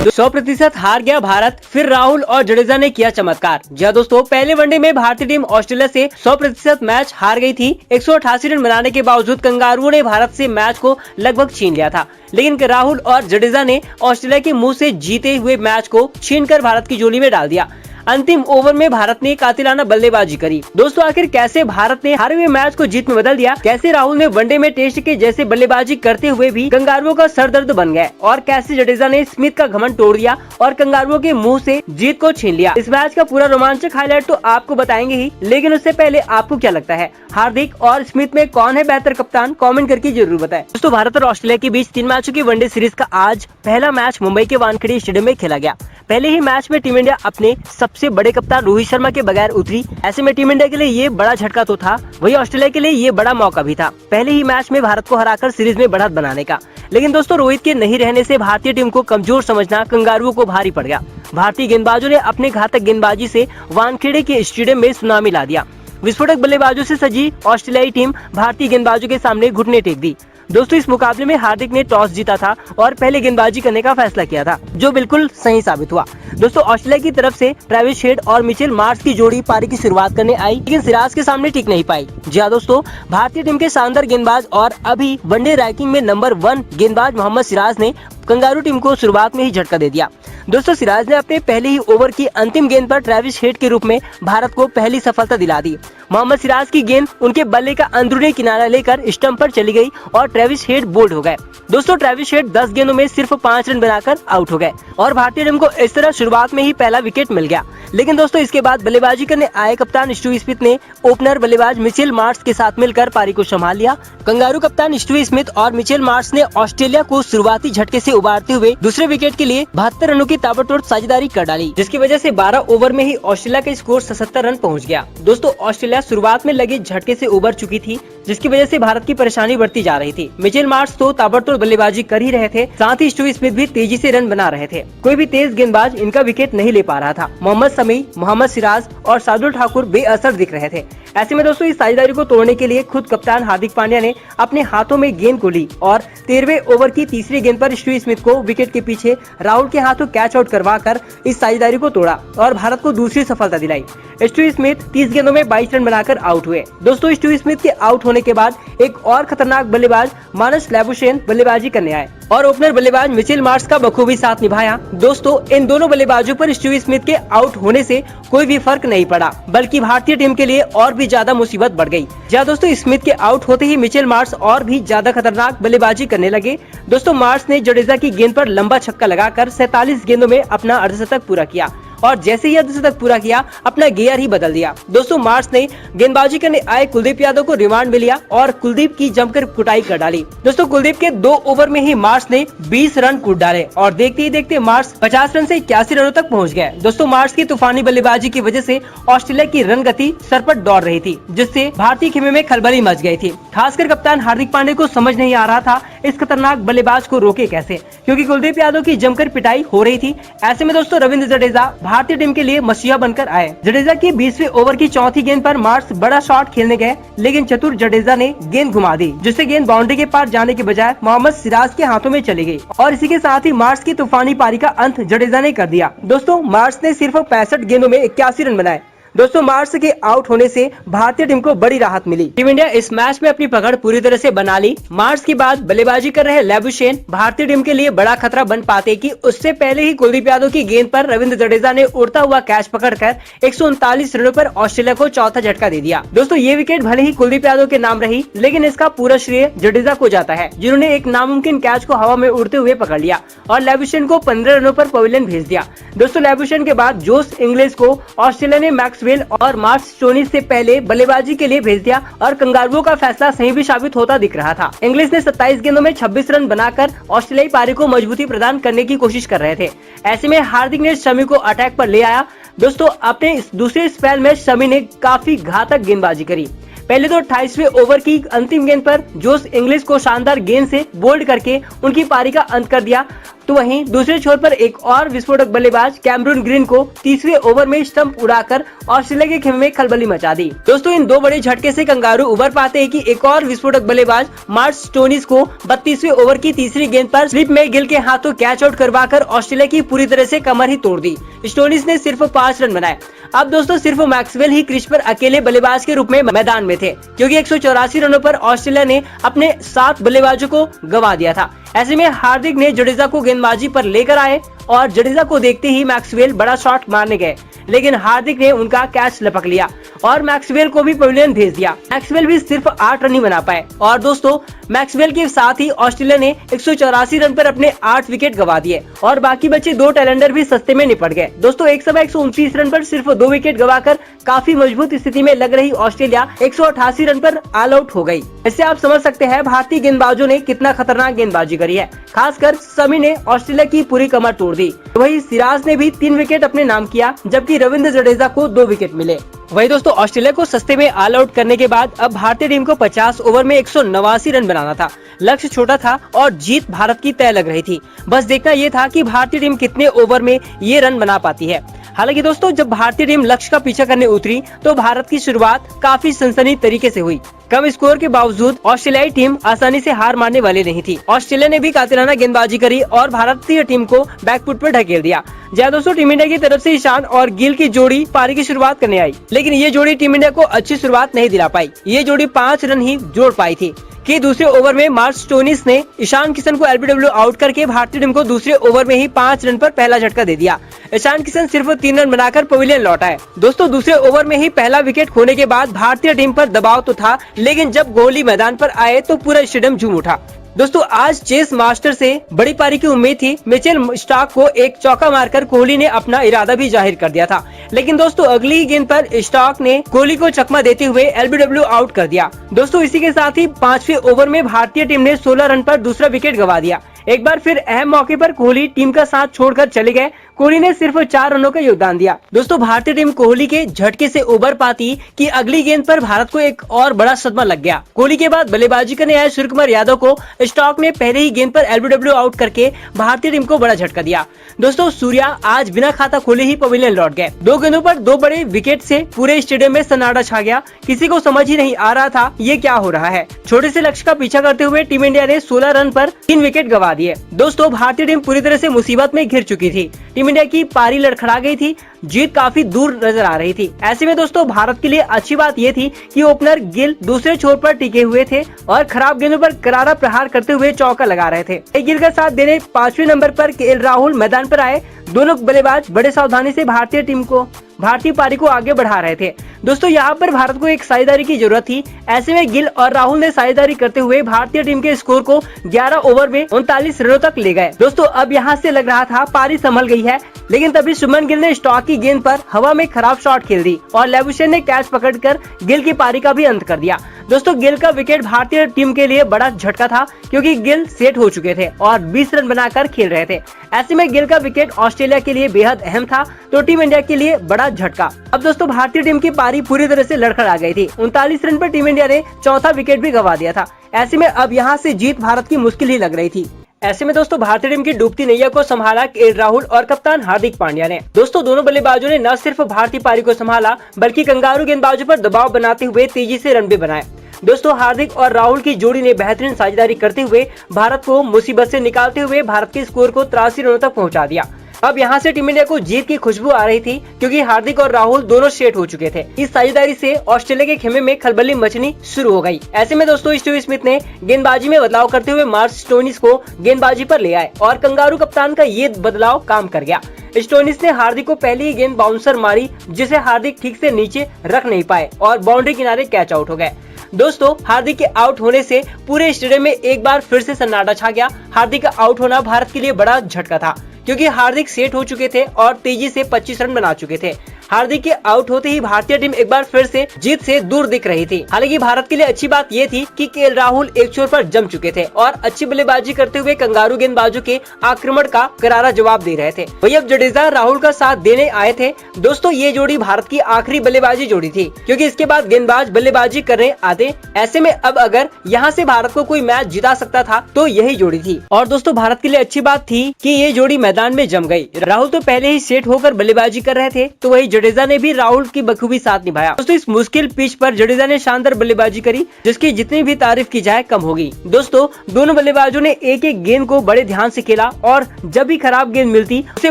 100% हार गया भारत, फिर राहुल और जडेजा ने किया चमत्कार। जी दोस्तों, पहले वनडे में भारतीय टीम ऑस्ट्रेलिया से 100% मैच हार गई थी। 188 रन बनाने के बावजूद कंगारुओं ने भारत से मैच को लगभग छीन लिया था, लेकिन राहुल और जडेजा ने ऑस्ट्रेलिया के मुंह से जीते हुए मैच को छीनकर भारत की झोली में डाल दिया। अंतिम ओवर में भारत ने कातिलाना बल्लेबाजी करी। दोस्तों, आखिर कैसे भारत ने हारे हुए मैच को जीत में बदल दिया, कैसे राहुल ने वनडे में टेस्ट के जैसे बल्लेबाजी करते हुए भी कंगारुओं का सरदर्द बन गए, और कैसे जडेजा ने स्मिथ का घमंड तोड़ दिया और कंगारुओं के मुंह से जीत को छीन लिया। इस मैच का पूरा रोमांचक हाईलाइट तो आपको बताएंगे ही, लेकिन उससे पहले आपको क्या लगता है, हार्दिक और स्मिथ में कौन है बेहतर कप्तान? कमेंट करके जरूर बताएं। दोस्तों, भारत और ऑस्ट्रेलिया के बीच 3 मैचों की वनडे सीरीज का आज पहला मैच मुंबई के वानखेड़े स्टेडियम में खेला गया। पहले ही मैच में टीम इंडिया अपने सबसे बड़े कप्तान रोहित शर्मा के बगैर उतरी। ऐसे में टीम इंडिया के लिए ये बड़ा झटका तो था, वही ऑस्ट्रेलिया के लिए ये बड़ा मौका भी था, पहले ही मैच में भारत को हराकर सीरीज में बढ़त बनाने का। लेकिन दोस्तों, रोहित के नहीं रहने से भारतीय टीम को कमजोर समझना कंगारुओं को भारी पड़ गया। भारतीय गेंदबाजों ने अपने घातक गेंदबाजी से वानखेड़े के स्टेडियम में सुनामी ला दिया। विस्फोटक बल्लेबाजों से सजी ऑस्ट्रेलियाई टीम भारतीय गेंदबाजों के सामने घुटने टेक दी। दोस्तों, इस मुकाबले में हार्दिक ने टॉस जीता था और पहले गेंदबाजी करने का फैसला किया था, जो बिल्कुल सही साबित हुआ। दोस्तों, ऑस्ट्रेलिया की तरफ से ट्रेविस हेड और मिचेल मार्श की जोड़ी पारी की शुरुआत करने आई, लेकिन सिराज के सामने टिक नहीं पाई। जी हाँ दोस्तों, भारतीय टीम के शानदार गेंदबाज और अभी वनडे रैंकिंग में नंबर 1 गेंदबाज मोहम्मद सिराज ने कंगारू टीम को शुरुआत में ही झटका दे दिया। दोस्तों, सिराज ने अपने पहले ही ओवर की अंतिम गेंद पर ट्रेविस हेड के रूप में भारत को पहली सफलता दिला दी। मोहम्मद सिराज की गेंद उनके बल्ले का अंदरूनी किनारा लेकर स्टंप पर चली गई और ट्रेविस हेड बोल्ड हो गए। दोस्तों, ट्रेविस हेड 10 गेंदों में सिर्फ 5 रन बनाकर आउट हो गए और भारतीय टीम को इस तरह शुरुआत में ही पहला विकेट मिल गया। लेकिन दोस्तों, इसके बाद बल्लेबाजी करने आए कप्तान स्टीव स्मिथ ने ओपनर बल्लेबाज मिचेल मार्श के साथ मिलकर पारी को संभाल लिया। कंगारू कप्तान स्टीव स्मिथ और मिचेल मार्श ने ऑस्ट्रेलिया को शुरुआती झटके से उबारते हुए दूसरे विकेट के लिए 72 रनों की ताबड़तोड़ साझेदारी कर डाली, जिसकी वजह से 12 ओवर में ही ऑस्ट्रेलिया का स्कोर 77 रन पहुंच गया। दोस्तों, ऑस्ट्रेलिया शुरुआत में लगे झटके से उबर चुकी थी, जिसकी वजह से भारत की परेशानी बढ़ती जा रही थी। मिचेल मार्श तो ताबड़तोड़ बल्लेबाजी कर ही रहे थे, साथ ही स्टीव स्मिथ भी तेजी से रन बना रहे थे। कोई भी तेज गेंदबाज इनका विकेट नहीं ले पा रहा था। मोहम्मद शमी, मोहम्मद सिराज और शार्दुल ठाकुर बेअसर दिख रहे थे। ऐसे में दोस्तों, इस साझेदारी को तोड़ने के लिए खुद कप्तान हार्दिक पांड्या ने अपने हाथों में गेंद को ली और 13वें ओवर की तीसरी गेंद पर स्टीव स्मिथ को विकेट के पीछे राहुल के हाथों कैच आउट करवाकर इस साझेदारी को तोड़ा और भारत को दूसरी सफलता दिलाई। स्टीव स्मिथ 30 गेंदों में 22 रन बनाकर आउट हुए। दोस्तों, स्टीव स्मिथ के आउट होने के बाद एक और खतरनाक बल्लेबाज मानस लैबुशेन बल्लेबाजी करने आए और ओपनर बल्लेबाज मिचेल मार्श का बखूबी साथ निभाया। दोस्तों, इन दोनों बल्लेबाजों पर स्टीव स्मिथ के आउट होने से कोई भी फर्क नहीं पड़ा, बल्कि भारतीय टीम के लिए और भी ज्यादा मुसीबत बढ़ गई। जहाँ दोस्तों, स्मिथ के आउट होते ही मिचेल मार्श और भी ज्यादा खतरनाक बल्लेबाजी करने लगे। दोस्तों, मार्श ने जडेजा की गेंद पर लंबा छक्का लगाकर 47 गेंदों में अपना अर्धशतक पूरा किया और जैसे ही अर्धशतक पूरा किया, अपना गियर ही बदल दिया। दोस्तों, मार्श ने गेंदबाजी करने आए कुलदीप यादव को रिमांड में लिया और कुलदीप की जमकर कुटाई कर डाली। दोस्तों, कुलदीप के 2 ओवर में ही मार्श ने 20 रन कूट डाले और देखते ही देखते मार्श 50 रन से 81 रनों तक पहुंच गए। दोस्तों, मार्श की तूफानी बल्लेबाजी की वजह से ऑस्ट्रेलिया की रन गति सर पर दौड़ रही थी, जिससे भारतीय खेमे में खलबली मच गई थी। खासकर कप्तान हार्दिक पांड्या को समझ नहीं आ रहा था इस खतरनाक बल्लेबाज को रोके कैसे, क्योंकि कुलदीप यादव की जमकर पिटाई हो रही थी। ऐसे में दोस्तों, रविंद्र जडेजा भारतीय टीम के लिए मसीहा बनकर आए। जडेजा की 20वें ओवर की चौथी गेंद पर मार्श बड़ा शॉट खेलने गए, लेकिन चतुर जडेजा ने गेंद घुमा दी, जिससे गेंद बाउंड्री के पार जाने के बजाय मोहम्मद सिराज के हाथों में चली गई और इसी के साथ ही मार्श की तूफानी पारी का अंत जडेजा ने कर दिया। दोस्तों, मार्श ने सिर्फ 65 गेंदों में 81 रन बनाए। दोस्तों, मार्श के आउट होने से भारतीय टीम को बड़ी राहत मिली। टीम इंडिया इस मैच में अपनी पकड़ पूरी तरह से बना ली। मार्श के बाद बल्लेबाजी कर रहे लैबुशेन भारतीय टीम के लिए बड़ा खतरा बन पाते कि उससे पहले ही कुलदीप यादव की गेंद पर रविंद्र जडेजा ने उड़ता हुआ कैच पकड़कर 139 रनों पर ऑस्ट्रेलिया को चौथा झटका दे दिया। दोस्तों, ये विकेट भले ही कुलदीप यादव के नाम रही, लेकिन इसका पूरा श्रेय जडेजा को जाता है, जिन्होंने एक नामुमकिन कैच को हवा में उड़ते हुए पकड़ लिया और लैबुशेन को 15 रनों पर पवेलियन भेज दिया। दोस्तों, लैबुशेन के बाद जोश इंग्लिश को ऑस्ट्रेलिया ने मैक्सवेल और मार्श स्टोनीज से पहले बल्लेबाजी के लिए भेज दिया और कंगारुओं का फैसला सही भी साबित होता दिख रहा था। इंग्लिश ने 27 गेंदों में 26 रन बनाकर ऑस्ट्रेलियाई पारी को मजबूती प्रदान करने की कोशिश कर रहे थे। ऐसे में हार्दिक ने शमी को अटैक पर ले आया। दोस्तों, अपने दूसरे स्पेल में शमी ने काफी घातक गेंदबाजी करी। पहले तो 28वें ओवर की अंतिम गेंद पर जोश इंग्लिश को शानदार गेंद से बोल्ड करके उनकी पारी का अंत कर दिया। तो वहीं दूसरे छोर पर एक और विस्फोटक बल्लेबाज कैमरून ग्रीन को 30वें ओवर में स्टंप उड़ाकर ऑस्ट्रेलिया के खेमे में खलबली मचा दी। दोस्तों इन दो बड़े झटके से कंगारू उबर पाते हैं कि एक और विस्फोटक बल्लेबाज मार्क स्टोनिस को 32वें ओवर की तीसरी गेंद पर स्लिप में गिल के हाथों कैच आउट करवाकर ऑस्ट्रेलिया की पूरी तरह से कमर ही तोड़ दी। स्टोनिस ने सिर्फ 5 रन बनाए। अब दोस्तों सिर्फ मैक्सवेल ही क्रीज पर अकेले बल्लेबाज के रूप में मैदान में थे, क्योंकि 184 रनों पर ऑस्ट्रेलिया ने अपने 7 बल्लेबाजों को गंवा दिया था। ऐसे में हार्दिक ने जडेजा को गेंदबाजी पर लेकर आए और जडेजा को देखते ही मैक्सवेल बड़ा शॉट मारने गए, लेकिन हार्दिक ने उनका कैच लपक लिया और मैक्सवेल को भी पवेलियन भेज दिया। मैक्सवेल भी सिर्फ 8 रन ही बना पाए और दोस्तों मैक्सवेल के साथ ही ऑस्ट्रेलिया ने 184 रन पर अपने 8 विकेट गंवा दिए और बाकी बचे 2 टैलेंडर भी सस्ते में निपट गए। दोस्तों एक समय 129 रन पर सिर्फ 2 विकेट गंवाकर काफी मजबूत स्थिति में लग रही ऑस्ट्रेलिया 188 रन पर ऑल आउट हो गई। इससे आप समझ सकते हैं भारतीय गेंदबाजों ने कितना खतरनाक गेंदबाजी करी है। खासकर समी ने ऑस्ट्रेलिया की पूरी कमर तोड़ दी। वहीं सिराज ने भी 3 विकेट अपने नाम किया, जबकि रविंद्र जडेजा को 2 विकेट मिले। वही दोस्तों ऑस्ट्रेलिया को सस्ते में ऑल आउट करने के बाद अब भारतीय टीम को 50 ओवर में 189 रन बनाना था। लक्ष्य छोटा था और जीत भारत की तय लग रही थी। बस देखना ये था कि भारतीय टीम कितने ओवर में ये रन बना पाती है। हालांकि दोस्तों जब भारतीय टीम लक्ष्य का पीछा करने उतरी तो भारत की शुरुआत काफी सनसनी तरीके से हुई। कम स्कोर के बावजूद ऑस्ट्रेलियाई टीम आसानी से हार मानने वाली नहीं थी। ऑस्ट्रेलिया ने भी कातिलाना गेंदबाजी करी और भारतीय टीम को बैकफुट पर ढकेल दिया। जहाँ दोस्तों टीम इंडिया की तरफ से ईशान और गिल की जोड़ी पारी की शुरुआत करने आई, लेकिन ये जोड़ी टीम इंडिया को अच्छी शुरुआत नहीं दिला पाई। ये जोड़ी 5 रन ही जोड़ पाई थी कि दूसरे ओवर में मार्क स्टोनिस ने ईशान किशन को एलबीडब्ल्यू आउट करके भारतीय टीम को दूसरे ओवर में ही 5 रन पर पहला झटका दे दिया। ईशान किशन सिर्फ 3 रन बनाकर पवेलियन लौट आए। दोस्तों दूसरे ओवर में ही पहला विकेट खोने के बाद भारतीय टीम पर दबाव तो था, लेकिन जब कोहली मैदान पर आए तो पूरा स्टेडियम झूम उठा। दोस्तों आज चेस मास्टर से बड़ी पारी की उम्मीद थी। मिचेल स्टार्क को एक चौका मारकर कोहली ने अपना इरादा भी जाहिर कर दिया था, लेकिन दोस्तों अगली गेंद पर स्टार्क ने कोहली को चकमा देते हुए एलबीडब्ल्यू आउट कर दिया। दोस्तों इसी के साथ ही 5वें ओवर में भारतीय टीम ने 16 रन पर दूसरा विकेट गंवा दिया। एक बार फिर अहम मौके पर कोहली टीम का साथ छोड़कर चले गए। कोहली ने सिर्फ 4 रनों का योगदान दिया। दोस्तों भारतीय टीम कोहली के झटके से उबर पाती कि अगली गेंद पर भारत को एक और बड़ा सदमा लग गया। कोहली के बाद बल्लेबाजी करने आए सूर्यकुमार यादव को स्टॉक ने पहले ही गेंद पर एलबीडब्ल्यू आउट करके भारतीय टीम को बड़ा झटका दिया। दोस्तों सूर्या आज बिना खाता खोले ही पवेलियन लौट गए। 2 गेंदों पर 2 बड़े विकेट से पूरे स्टेडियम में सन्नाटा छा गया। किसी को समझ ही नहीं आ रहा था ये क्या हो रहा है। छोटे से लक्ष्य का पीछा करते हुए टीम इंडिया ने 16 रन पर 3 विकेट गंवा दिए। दोस्तों भारतीय टीम पूरी तरह से मुसीबत में घिर चुकी थी। टीम इंडिया की पारी लड़खड़ा गई थी। जीत काफी दूर नजर आ रही थी। ऐसे में दोस्तों भारत के लिए अच्छी बात ये थी कि ओपनर गिल दूसरे छोर पर टिके हुए थे और खराब गेंदों पर करारा प्रहार करते हुए चौका लगा रहे थे। गिल का साथ देने 5वें नंबर पर केएल राहुल मैदान पर आए। दोनों बल्लेबाज बड़े सावधानी से भारतीय पारी को आगे बढ़ा रहे थे। दोस्तों यहाँ पर भारत को एक साझेदारी की जरूरत थी। ऐसे में गिल और राहुल ने साझेदारी करते हुए भारतीय टीम के स्कोर को 11 ओवर में 39 रनों तक ले गए। दोस्तों अब यहाँ से लग रहा था पारी संभल गई है, लेकिन तभी शुभमन गिल ने स्टॉक की गेंद पर हवा में खराब शॉट खेल दी और लेबुशेन ने कैच पकड़कर गिल की पारी का भी अंत कर दिया। दोस्तों गिल का विकेट भारतीय टीम के लिए बड़ा झटका था, क्योंकि गिल सेट हो चुके थे और 20 रन बनाकर खेल रहे थे। ऐसे में गिल का विकेट ऑस्ट्रेलिया के लिए बेहद अहम था, तो टीम इंडिया के लिए बड़ा झटका। अब दोस्तों भारतीय टीम की पारी पूरी तरह से लड़खड़ा गई थी। 39 रन पर टीम इंडिया ने चौथा विकेट भी गंवा दिया था। ऐसे में अब यहाँ से जीत भारत की मुश्किल ही लग रही थी। ऐसे में दोस्तों भारतीय टीम की डूबती नैया को संभाला केएल राहुल और कप्तान हार्दिक पांड्या ने। दोस्तों दोनों बल्लेबाजों ने न सिर्फ भारतीय पारी को संभाला, बल्कि कंगारू गेंदबाजों पर दबाव बनाते हुए तेजी से रन भी बनाए। दोस्तों हार्दिक और राहुल की जोड़ी ने बेहतरीन साझेदारी करते हुए भारत को मुसीबत से निकालते हुए भारत के स्कोर को 83 रनों तक पहुंचा दिया। अब यहाँ से टीम इंडिया को जीत की खुशबू आ रही थी, क्योंकि हार्दिक और राहुल दोनों सेट हो चुके थे। इस साझेदारी से ऑस्ट्रेलिया के खेमे में खलबली मचनी शुरू हो गई। ऐसे में दोस्तों स्टीव स्मिथ ने गेंदबाजी में बदलाव करते हुए मार्क स्टोनिस को गेंदबाजी पर ले आए और कंगारू कप्तान का ये बदलाव काम कर गया। स्टोनिस ने हार्दिक को पहली ही गेंद बाउंसर मारी, जिसे हार्दिक ठीक से नीचे रख नहीं पाए और बाउंड्री किनारे कैच आउट हो गए। दोस्तों हार्दिक के आउट होने से पूरे स्टेडियम में एक बार फिर से सन्नाटा छा गया। हार्दिक का आउट होना भारत के लिए बड़ा झटका था, क्योंकि हार्दिक सेट हो चुके थे और तेजी से 25 रन बना चुके थे। हार्दिक के आउट होते ही भारतीय टीम एक बार फिर से जीत से दूर दिख रही थी। हालांकि भारत के लिए अच्छी बात ये थी कि केएल राहुल एक छोर पर जम चुके थे और अच्छी बल्लेबाजी करते हुए कंगारू गेंदबाजों के आक्रमण का करारा जवाब दे रहे थे। वही अब जडेजा राहुल का साथ देने आए थे। दोस्तों, ये जोड़ी भारत की आखिरी बल्लेबाजी जोड़ी थी, क्योंकि इसके बाद गेंदबाज बल्लेबाजी करने आते। ऐसे में अब अगर यहाँ से भारत को कोई मैच जिता सकता था तो यही जोड़ी थी। और दोस्तों, भारत के लिए अच्छी बात थी कि ये जोड़ी मैदान में जम गई। राहुल तो पहले ही सेट होकर बल्लेबाजी कर रहे थे, तो वही जडेजा ने भी राहुल की बखूबी साथ निभाया। दोस्तों, इस मुश्किल पिच पर जडेजा ने शानदार बल्लेबाजी करी, जिसकी जितनी भी तारीफ की जाए कम होगी। दोस्तों, दोनों बल्लेबाजों ने एक एक गेंद को बड़े ध्यान से खेला और जब भी खराब गेंद मिलती उसे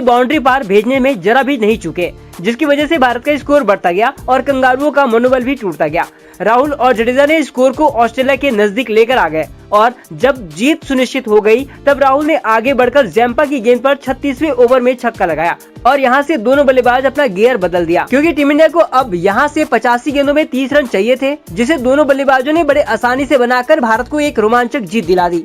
बाउंड्री पार भेजने में जरा भी नहीं चूके, जिसकी वजह से भारत का स्कोर बढ़ता गया और कंगारुओं का मनोबल भी टूटता गया। राहुल और जडेजा ने स्कोर को ऑस्ट्रेलिया के नजदीक लेकर आ गए और जब जीत सुनिश्चित हो गई तब राहुल ने आगे बढ़कर जैम्पा की गेंद पर 36वें ओवर में छक्का लगाया और यहां से दोनों बल्लेबाज अपना गियर बदल दिया, क्योंकि टीम इंडिया को अब यहां से 85 गेंदों में 30 रन चाहिए थे, जिसे दोनों बल्लेबाजों ने बड़े आसानी से बनाकर भारत को एक रोमांचक जीत दिला दी।